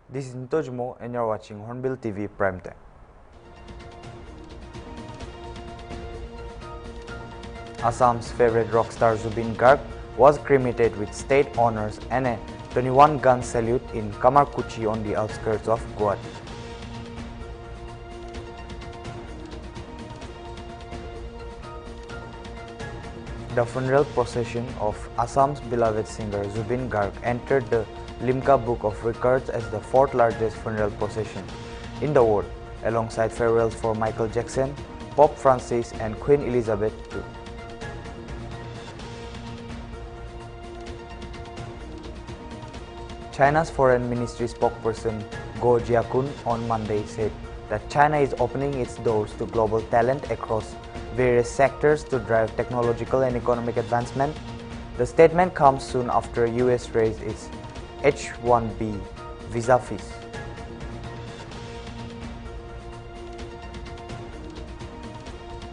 This is Nitojmo and you're watching Hornbill TV Prime Time. Assam's favorite rock star Zubin Garg was cremated with state honors and a 21-gun salute in Kamarkuchi on the outskirts of Guwahati. The funeral procession of Assam's beloved singer Zubin Garg entered the Limca Book of Records as the fourth largest funeral procession in the world, alongside farewells for Michael Jackson, Pope Francis and Queen Elizabeth II. China's Foreign Ministry spokesperson Go Jiakun on Monday said that China is opening its doors to global talent across various sectors to drive technological and economic advancement. The statement comes soon after US raised its H-1B visa fees.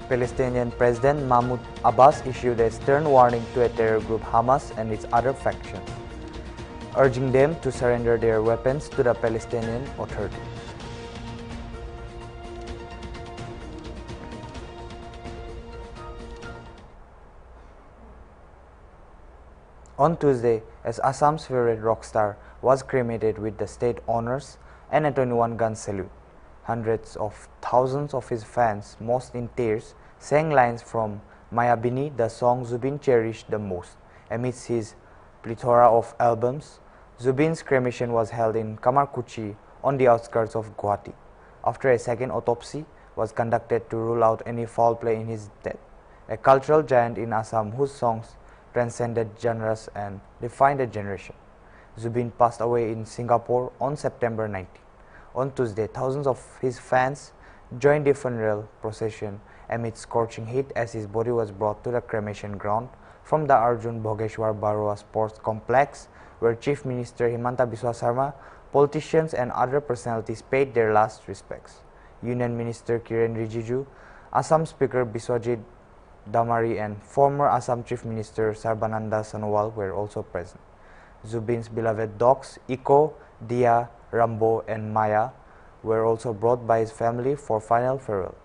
Palestinian President Mahmoud Abbas issued a stern warning to a terror group Hamas and its other factions, urging them to surrender their weapons to the Palestinian Authority. On Tuesday, as Assam's favorite rock star was cremated with the state honors and a 21-gun salute, hundreds of thousands of his fans, most in tears, sang lines from Mayabini, the song Zubin cherished the most. Amidst his plethora of albums, Zubin's cremation was held in Kamarkuchi on the outskirts of Guwahati, after a second autopsy was conducted to rule out any foul play in his death. A cultural giant in Assam whose songs transcended genres and defined a generation. Zubin passed away in Singapore on September 19. On Tuesday, thousands of his fans joined the funeral procession amid scorching heat as his body was brought to the cremation ground from the Arjun Bhogeshwar Barua Sports Complex, where Chief Minister Himanta Biswa Sarma, politicians and other personalities paid their last respects. Union Minister Kiren Rijiju, Assam Speaker Biswajit Damari and former Assam Chief Minister Sarbananda Sonowal were also present. Zubin's beloved dogs Iko, Dia, Rambo and Maya were also brought by his family for final farewell.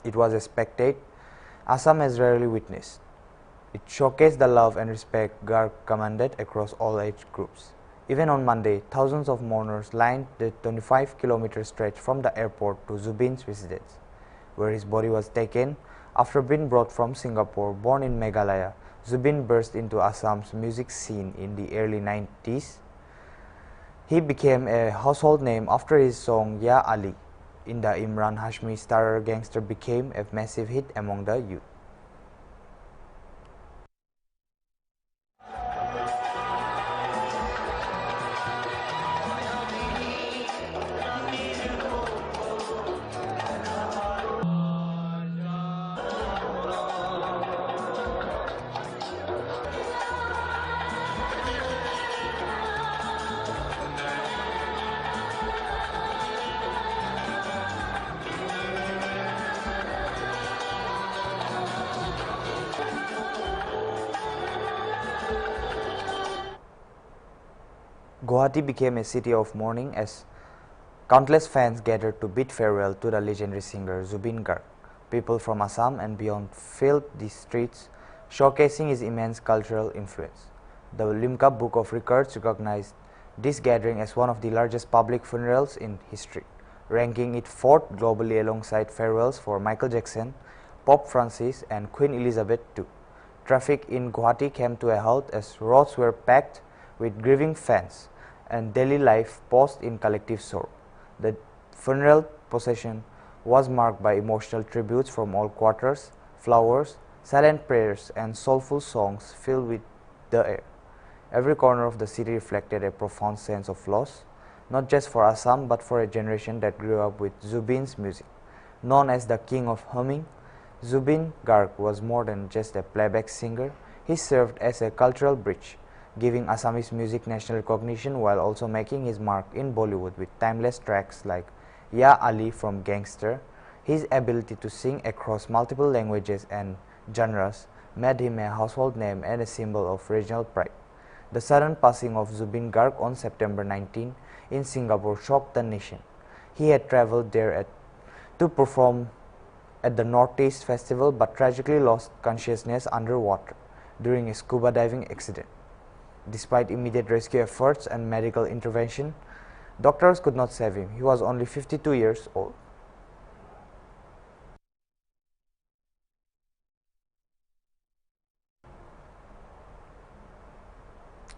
It was a spectacle Assam has rarely witnessed. It showcased the love and respect Garg commanded across all age groups. Even on Monday, thousands of mourners lined the 25-kilometer stretch from the airport to Zubin's residence, where his body was taken. After being brought from Singapore, born in Meghalaya, Zubin burst into Assam's music scene in the early 90s. He became a household name after his song Ya Ali in the Imran Hashmi starrer Gangster became a massive hit among the youth. Guwahati became a city of mourning as countless fans gathered to bid farewell to the legendary singer Zubin Garg. People from Assam and beyond filled the streets, showcasing his immense cultural influence. The Limca Book of Records recognized this gathering as one of the largest public funerals in history, ranking it fourth globally alongside farewells for Michael Jackson, Pope Francis and Queen Elizabeth II. Traffic in Guwahati came to a halt as roads were packed with grieving fans, and daily life paused in collective sorrow. The funeral procession was marked by emotional tributes from all quarters, flowers, silent prayers, and soulful songs filled with the air. Every corner of the city reflected a profound sense of loss, not just for Assam but for a generation that grew up with Zubin's music. Known as the King of Humming, Zubin Garg was more than just a playback singer. He served as a cultural bridge, giving Assamese music national recognition while also making his mark in Bollywood with timeless tracks like Ya Ali from Gangster. His ability to sing across multiple languages and genres made him a household name and a symbol of regional pride. The sudden passing of Zubin Garg on September 19 in Singapore shocked the nation. He had traveled there to perform at the Northeast Festival but tragically lost consciousness underwater during a scuba diving accident. Despite immediate rescue efforts and medical intervention, doctors could not save him. He was only 52 years old.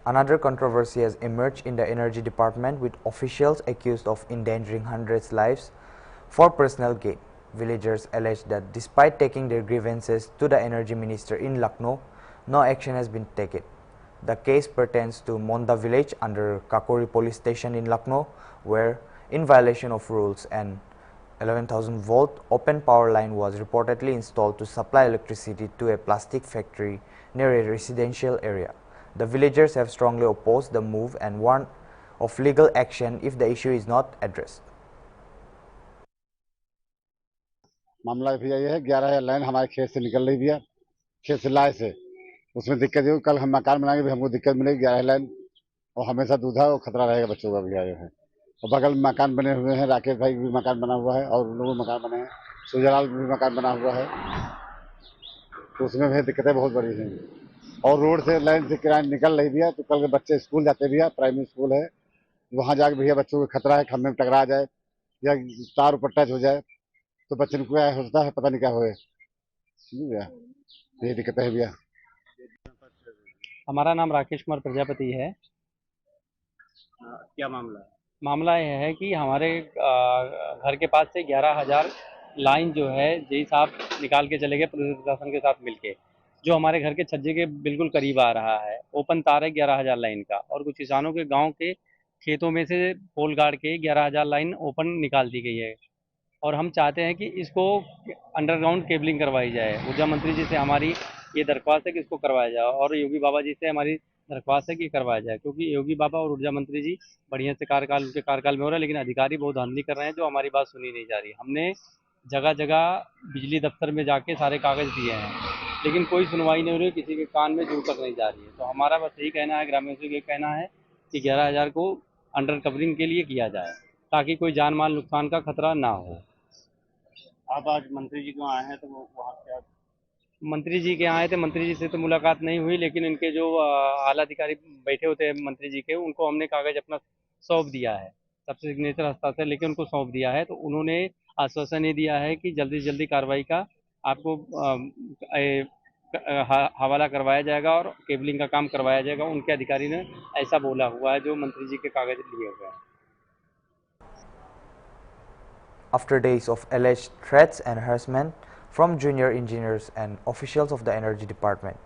Another controversy has emerged in the Energy Department, with officials accused of endangering hundreds' lives for personal gain. Villagers allege that despite taking their grievances to the Energy Minister in Lucknow, no action has been taken. The case pertains to Monda village under Kakori police station in Lucknow, where, in violation of rules, an 11,000-volt open power line was reportedly installed to supply electricity to a plastic factory near a residential area. The villagers have strongly opposed the move and warned of legal action if the issue is not addressed. मामला भैया ये है 11,000 line हमारे खेत से निकल रही भैया, खेत से लाए से उसमें दिक्कत ये कल हम मकान बनाएंगे भी हमको दिक्कत मिलेगी 11 लाइन और हमेशा दूधा और खतरा रहेगा बच्चों का भैया जो है। और बगल में मकान बने हुए हैं, राकेश भाई भी मकान बना हुआ है और उन लोगों मकान बने हैं, सुजलाल भी मकान बना हुआ है, तो उसमें भी दिक्कतें बहुत बड़ी हैं। और रोड से लाइन से किराया निकल रही भैया, तो कल के बच्चे स्कूल जाते भैया, प्राइमरी स्कूल है, वहाँ जाके भैया बच्चों को खतरा है, खम्भे में टकरा जाए या तार ऊपर टच हो जाए तो बच्चे को क्या होता है पता नहीं क्या होए भैया, यही दिक्कत है भैया। हमारा नाम राकेश कुमार प्रजापति है। क्या मामला है? मामला यह है कि हमारे घर के पास से 11,000 लाइन जो है जेई साहब निकाल के चले गए पुलिस प्रशासन के साथ मिलके, जो हमारे घर के छज्जे के बिल्कुल करीब आ रहा है। ओपन तार है 11,000 लाइन का, और कुछ किसानों के गांव के खेतों में से पोल गाड़ के 11,000 लाइन ओपन निकाल दी गई है। और हम चाहते हैं कि इसको अंडरग्राउंड केबलिंग करवाई जाए। ऊर्जा मंत्री जी से हमारी ये दरख्वास्त है कि इसको करवाया जाए, और योगी बाबा जी से हमारी दरख्वास्त है कि करवाया जाए, क्योंकि योगी बाबा और ऊर्जा मंत्री जी बढ़िया से कार्यकाल उनके कार्यकाल में हो रहा है, लेकिन अधिकारी बहुत धांधली कर रहे हैं, जो हमारी बात सुनी नहीं जा रही। हमने जगह जगह बिजली दफ्तर में जाके सारे कागज़ दिए हैं, लेकिन कोई सुनवाई नहीं हो रही, किसी के कान में जू तक नहीं जा रही है। तो हमारा बस यही कहना है, ग्रामीण से ये कहना है कि 11,000 को अंडर कवरिंग के लिए किया जाए, ताकि कोई जान माल नुकसान का खतरा ना हो। आप आज मंत्री जी को आए हैं, तो वहाँ क्या? मंत्री जी के आए थे, मंत्री जी से तो मुलाकात नहीं हुई, लेकिन इनके जो आला अधिकारी बैठे होते हैं मंत्री जी के, उनको हमने कागज अपना सौंप दिया है, सबसे सिग्नेचर हस्ताक्षर लेके उनको सौंप दिया है। तो उन्होंने आश्वासन ये दिया है कि जल्दी से जल्दी कार्रवाई का आपको हवाला करवाया जाएगा और केबलिंग का काम करवाया जाएगा। उनके अधिकारी ने ऐसा बोला हुआ है, जो मंत्री जी के कागज लिए हुए हैं। After days of alleged threats and harassment from junior engineers and officials of the Energy Department,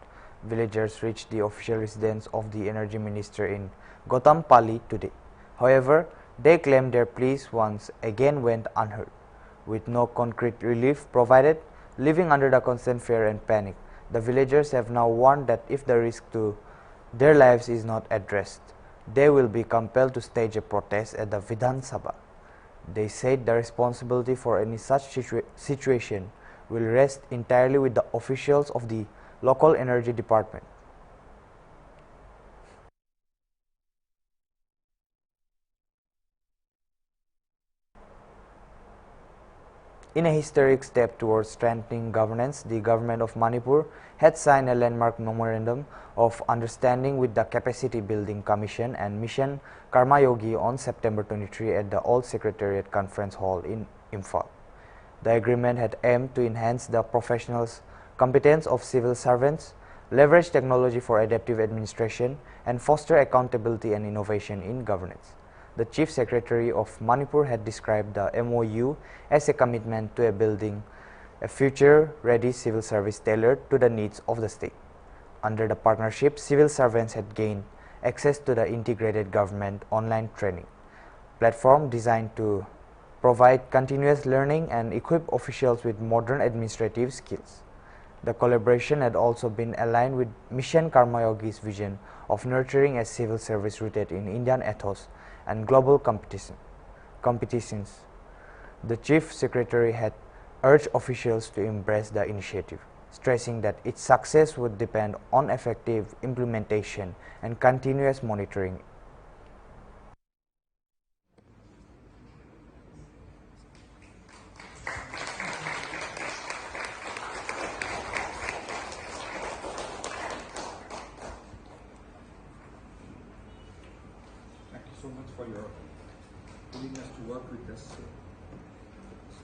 villagers reached the official residence of the Energy Minister in Gotampally today. However, they claimed their pleas once again went unheard. With no concrete relief provided, living under the constant fear and panic, the villagers have now warned that if the risk to their lives is not addressed, they will be compelled to stage a protest at the Vidhan Sabha. They said the responsibility for any such situation will rest entirely with the officials of the local energy department. In a historic step towards strengthening governance, the government of Manipur had signed a landmark memorandum of understanding with the Capacity Building Commission and Mission Karma Yogi on September 23 at the Old Secretariat Conference Hall in Imphal. The agreement had aimed to enhance the professional competence of civil servants, leverage technology for adaptive administration, and foster accountability and innovation in governance. The Chief Secretary of Manipur had described the MOU as a commitment to building a future-ready civil service tailored to the needs of the state. Under the partnership, civil servants had gained access to the integrated government online training platform designed to provide continuous learning and equip officials with modern administrative skills. The collaboration had also been aligned with Mission Karma Yogi's vision of nurturing a civil service rooted in Indian ethos and global competitions. The Chief Secretary had urged officials to embrace the initiative, stressing that its success would depend on effective implementation and continuous monitoring. so much for your willingness to work with us. So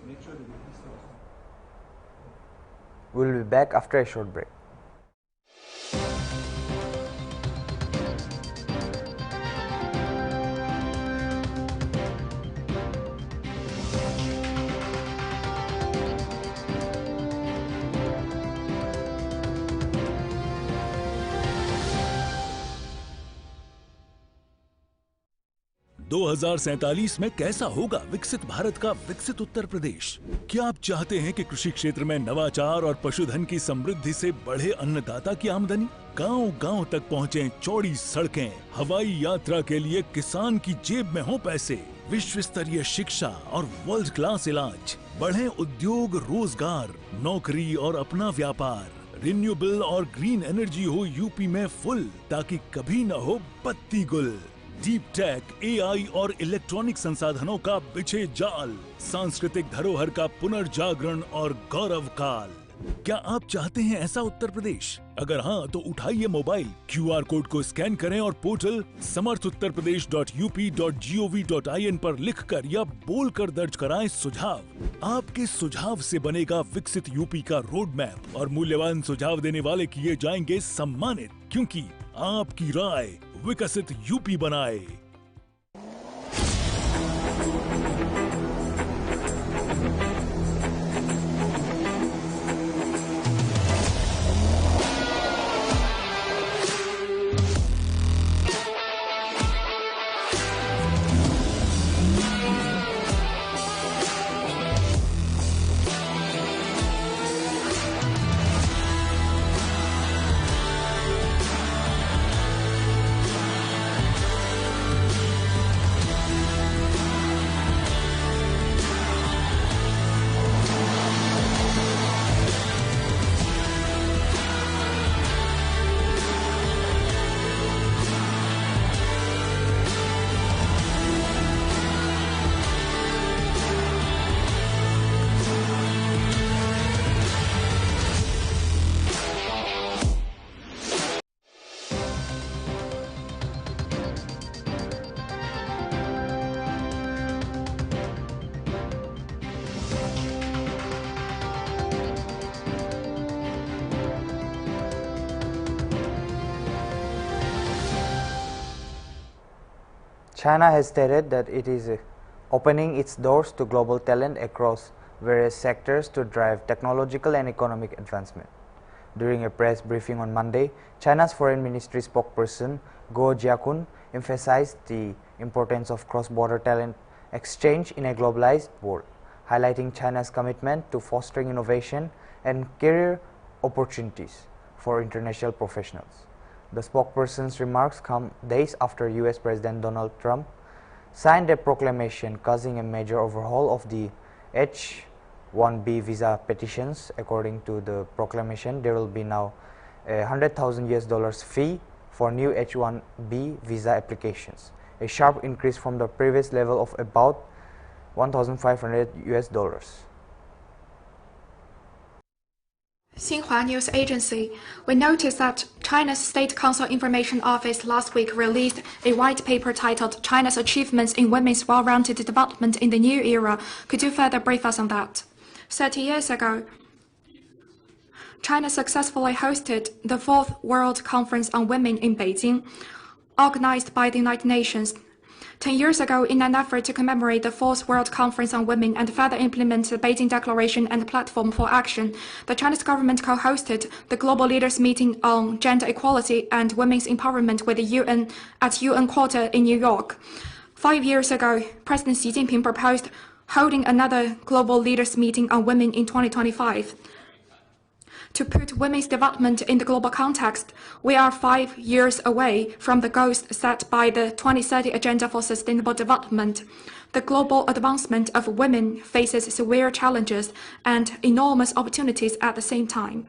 make sure to witness also. We will be back after a short break. दो 2047 में कैसा होगा विकसित भारत का विकसित उत्तर प्रदेश? क्या आप चाहते हैं कि कृषि क्षेत्र में नवाचार और पशुधन की समृद्धि से बढ़े अन्नदाता की आमदनी, गांव-गांव तक पहुंचे चौड़ी सड़कें, हवाई यात्रा के लिए किसान की जेब में हो पैसे, विश्व स्तरीय शिक्षा और वर्ल्ड क्लास इलाज, बढ़े उद्योग, रोजगार, नौकरी और अपना व्यापार, रिन्यूएबल और ग्रीन एनर्जी हो यूपी में फुल, ताकि कभी न हो बत्ती गुल। डीप टेक, एआई और इलेक्ट्रॉनिक संसाधनों का बिछे जाल, सांस्कृतिक धरोहर का पुनर्जागरण और गौरव काल। क्या आप चाहते हैं ऐसा उत्तर प्रदेश? अगर हाँ, तो उठाइए मोबाइल, क्यूआर कोड को स्कैन करें और पोर्टल samarthuttarpradesh.up.gov.in पर लिखकर या बोलकर दर्ज कराएं सुझाव। आपके सुझाव से बनेगा विकसित यूपी का रोड मैप और मूल्यवान सुझाव देने वाले किए जाएंगे सम्मानित, क्योंकि आपकी राय विकसित यूपी बनाए। China has stated that it is opening its doors to global talent across various sectors to drive technological and economic advancement. During a press briefing on Monday, China's Foreign Ministry spokesperson Guo Jiakun emphasized the importance of cross-border talent exchange in a globalized world, highlighting China's commitment to fostering innovation and career opportunities for international professionals. The spokesperson's remarks come days after US President Donald Trump signed a proclamation causing a major overhaul of the H-1B visa petitions. According to the proclamation, there will be now a $100,000 fee for new H-1B visa applications, a sharp increase from the previous level of about $1,500. Xinhua News Agency, we noticed that China's State Council Information Office last week released a white paper titled China's Achievements in Women's Well-Rounded Development in the New Era. Could you further brief us on that? 30 years ago, China successfully hosted the 4th World Conference on Women in Beijing, organized by the United Nations. 10 years ago, in an effort to commemorate the 4th World Conference on Women and further implement the Beijing Declaration and Platform for Action, the Chinese government co-hosted the Global Leaders Meeting on Gender Equality and Women's Empowerment with the UN at UN Quarter in New York. 5 years ago, President Xi Jinping proposed holding another Global Leaders Meeting on Women in 2025. To put women's development in the global context, we are 5 years away from the goals set by the 2030 Agenda for Sustainable Development. The global advancement of women faces severe challenges and enormous opportunities at the same time.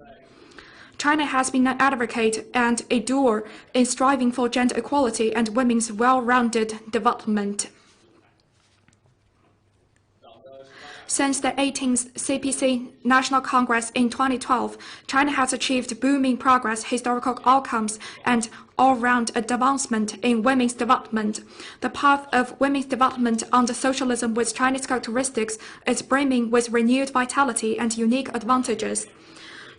China has been an advocate and a doer in striving for gender equality and women's well-rounded development. Since the 18th CPC National Congress in 2012, China has achieved booming progress, historical outcomes, and all-round advancement in women's development. The path of women's development under socialism with Chinese characteristics is brimming with renewed vitality and unique advantages.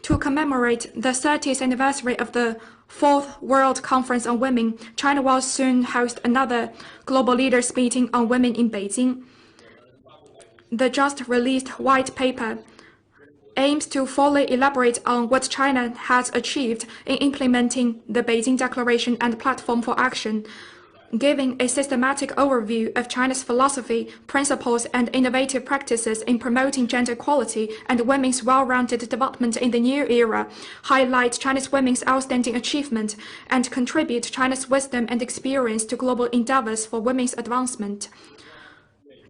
To commemorate the 30th anniversary of the Fourth World Conference on Women, China will soon host another global leaders meeting on women in Beijing. The just-released white paper aims to fully elaborate on what China has achieved in implementing the Beijing Declaration and Platform for Action, giving a systematic overview of China's philosophy, principles, and innovative practices in promoting gender equality and women's well-rounded development in the new era, highlight Chinese women's outstanding achievement, and contribute China's wisdom and experience to global endeavors for women's advancement.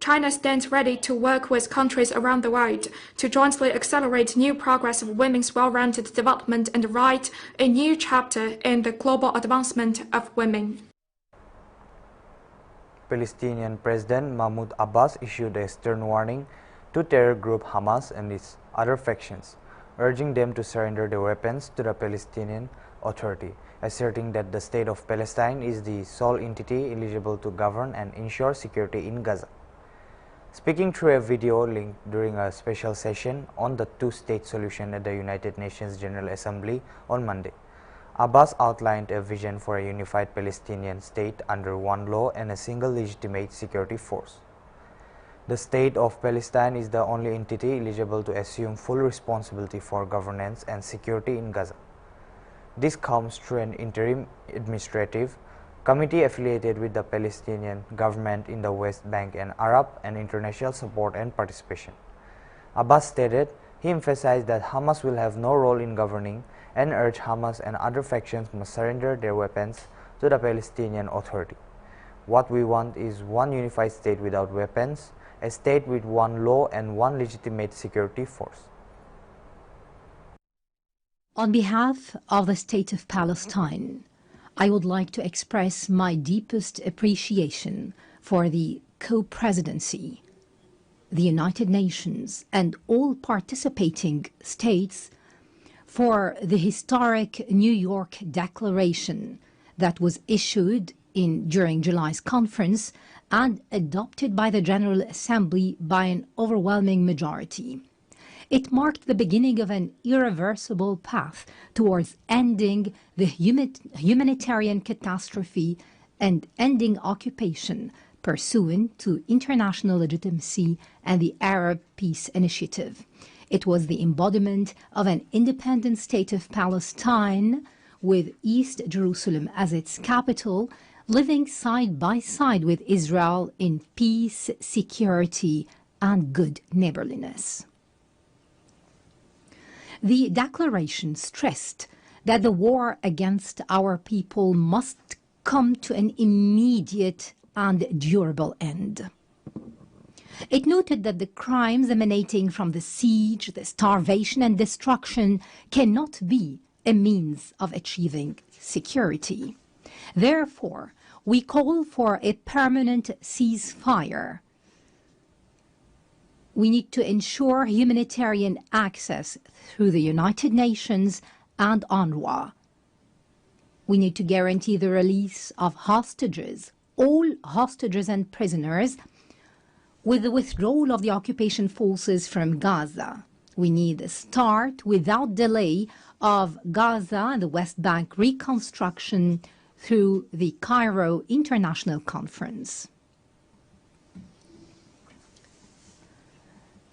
China stands ready to work with countries around the world to jointly accelerate new progress of women's well-rounded development and write a new chapter in the global advancement of women. Palestinian President Mahmoud Abbas issued a stern warning to terror group Hamas and its other factions, urging them to surrender their weapons to the Palestinian Authority, asserting that the State of Palestine is the sole entity eligible to govern and ensure security in Gaza. Speaking through a video link during a special session on the two-state solution at the United Nations General Assembly on Monday, Abbas outlined a vision for a unified Palestinian state under one law and a single legitimate security force. The State of Palestine is the only entity eligible to assume full responsibility for governance and security in Gaza. This comes through an interim administrative committee affiliated with the Palestinian government in the West Bank and Arab and international support and participation. Abbas stated he emphasized that Hamas will have no role in governing and urged Hamas and other factions must surrender their weapons to the Palestinian Authority. What we want is one unified state without weapons, a state with one law and one legitimate security force. On behalf of the State of Palestine, I would like to express my deepest appreciation for the co-presidency, the United Nations, and all participating states for the historic New York Declaration that was issued during July's conference and adopted by the General Assembly by an overwhelming majority. It marked the beginning of an irreversible path towards ending the humanitarian catastrophe and ending occupation pursuant to international legitimacy and the Arab Peace Initiative. It was the embodiment of an independent state of Palestine with East Jerusalem as its capital, living side by side with Israel in peace, security, and good neighborliness. The declaration stressed that the war against our people must come to an immediate and durable end. It noted that the crimes emanating from the siege, the starvation and destruction cannot be a means of achieving security. Therefore, we call for a permanent ceasefire. We need to ensure humanitarian access through the United Nations and UNRWA. We need to guarantee the release of hostages, all hostages and prisoners, with the withdrawal of the occupation forces from Gaza. We need a start without delay of Gaza and the West Bank reconstruction through the Cairo International Conference.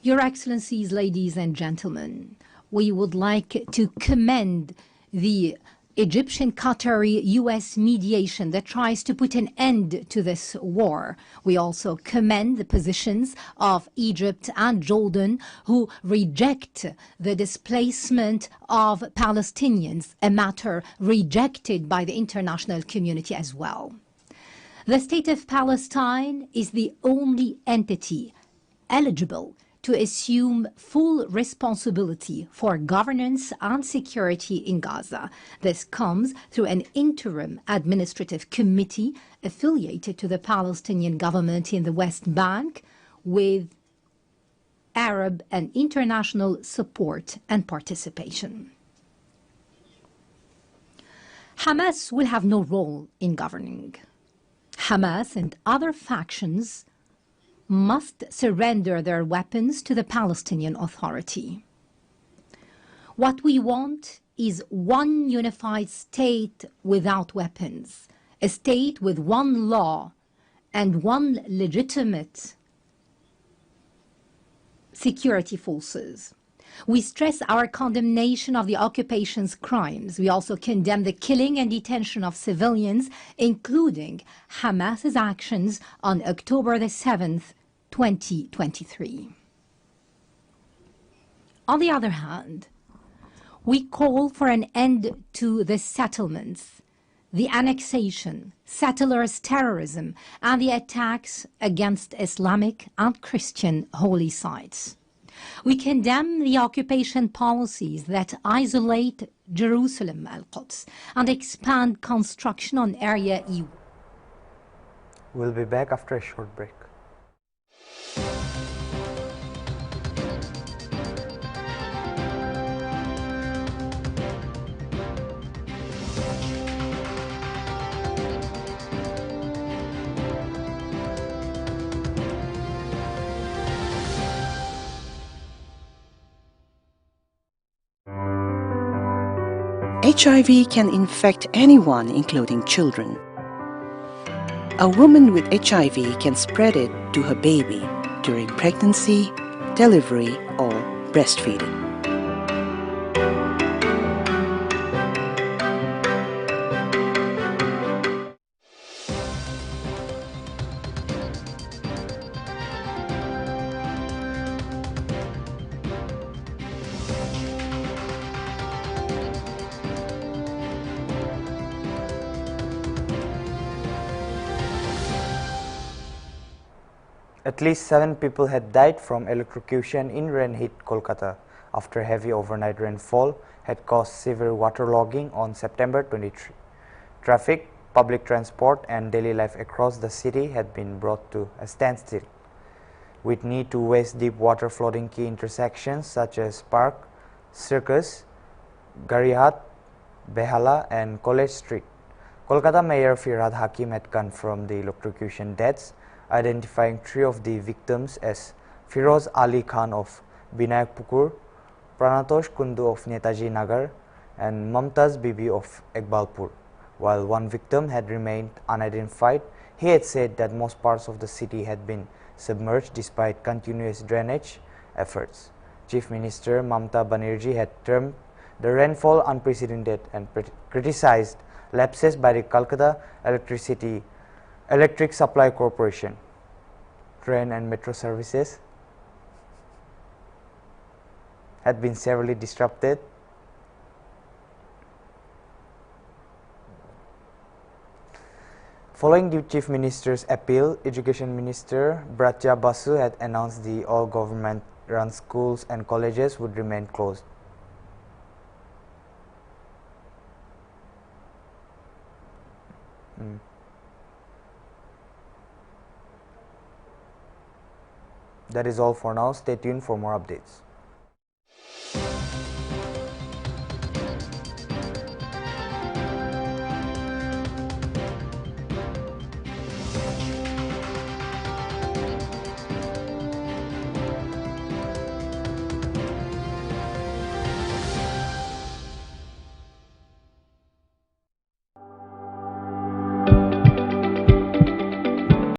Your Excellencies, ladies and gentlemen, we would like to commend the Egyptian-Qatari-U.S. mediation that tries to put an end to this war. We also commend the positions of Egypt and Jordan, who reject the displacement of Palestinians, a matter rejected by the international community as well. The State of Palestine is the only entity eligible to assume full responsibility for governance and security in Gaza. This comes through an interim administrative committee affiliated to the Palestinian government in the West Bank with Arab and international support and participation. Hamas will have no role in governing. Hamas and other factions must surrender their weapons to the Palestinian Authority. What we want is one unified state without weapons, a state with one law and one legitimate security forces. We stress our condemnation of the occupation's crimes. We also condemn the killing and detention of civilians, including Hamas's actions on October the 7th, 2023. On the other hand, we call for an end to the settlements, the annexation, settlers' terrorism, and the attacks against Islamic and Christian holy sites. We condemn the occupation policies that isolate Jerusalem, Al-Quds, and expand construction on Area E. We'll be back after a short break. HIV can infect anyone, including children. A woman with HIV can spread it to her baby during pregnancy, delivery, or breastfeeding. At least 7 people had died from electrocution in rain-hit Kolkata after heavy overnight rainfall had caused severe waterlogging on September 23. Traffic, public transport and daily life across the city had been brought to a standstill, with need to waist-deep water flooding key intersections such as Park, Circus, Garihat, Behala and College Street. Kolkata Mayor Firhad Hakim had confirmed the electrocution deaths, identifying 3 of the victims as Firoz Ali Khan of Binayakpukur, Pranatosh Kundu of Netaji Nagar and Mamtaz Bibi of Iqbalpur. While one victim had remained unidentified, he had said that most parts of the city had been submerged despite continuous drainage efforts. Chief Minister Mamta Banerjee had termed the rainfall unprecedented and criticized lapses by the Kolkata Electric Supply Corporation. Train and metro services had been severely disrupted. Following the Chief Minister's appeal, Education Minister Bratya Basu had announced the all government-run schools and colleges would remain closed. That is all for now. Stay tuned for more updates.